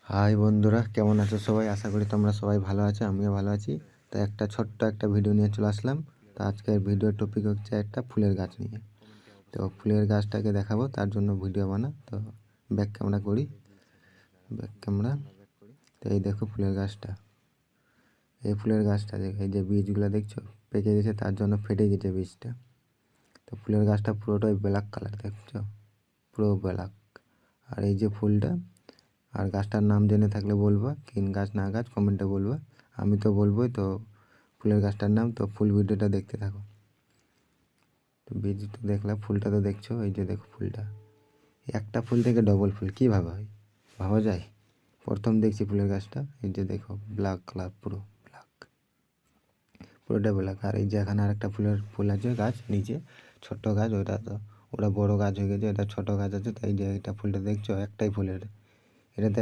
High বন্ধুরা, কেমন আছো সবাই? আশা করি তোমরা সবাই ভালো আছো, আমিও ভালো আছি। তো ছোট্ট একটা ভিডিও নিয়ে চলে আসলাম। তো আজকের ভিডিওর টপিক হচ্ছে একটা ফুলের গাছ নিয়ে। তো ফুলের গাছটাকে দেখাবো, তার জন্য ভিডিও বানা। তো ব্যাক ক্যামেরা করি, ব্যাক ক্যামেরা। তো এই দেখো ফুলের গাছটা, এই ফুলের গাছটা দেখো, এই যে বীজগুলো দেখছো পেকে গেছে, তার জন্য ফেটে গেছে বীজটা। তো ফুলের গাছটা পুরোটাই ব্ল্যাক কালার দেখছো, পুরো ব্ল্যাক। আর এই যে ফুলটা, আর গাছটার নাম জেনে থাকলে বলবা, কিন গাছ না গাছ কমেন্টে বলবা। আমি তো বলবোই। তো ফুলের গাছটার নাম। তো ফুল ভিডিওটা দেখতে থাকো। তো বীজ তো দেখলাম, ফুলটা তো দেখছো, এই যে দেখো ফুলটা, একটা ফুল থেকে ডবল ফুল কীভাবে হয় ভাবা যায়? প্রথম দেখছি ফুলের গাছটা। এই যে দেখো ব্ল্যাক কালার, পুরো ব্ল্যাক, পুরোটা ব্ল্যাক। আর এই যে এখানে আরেকটা ফুল আছে গাছ নিচে, ছোট্ট গাছ। ওটা বড় গাছ হয়ে গেছে, এটা ছোট গাছ আছে। তাই যে এটা ফুলটা দেখছো, একটাই ফুলের, এটাতে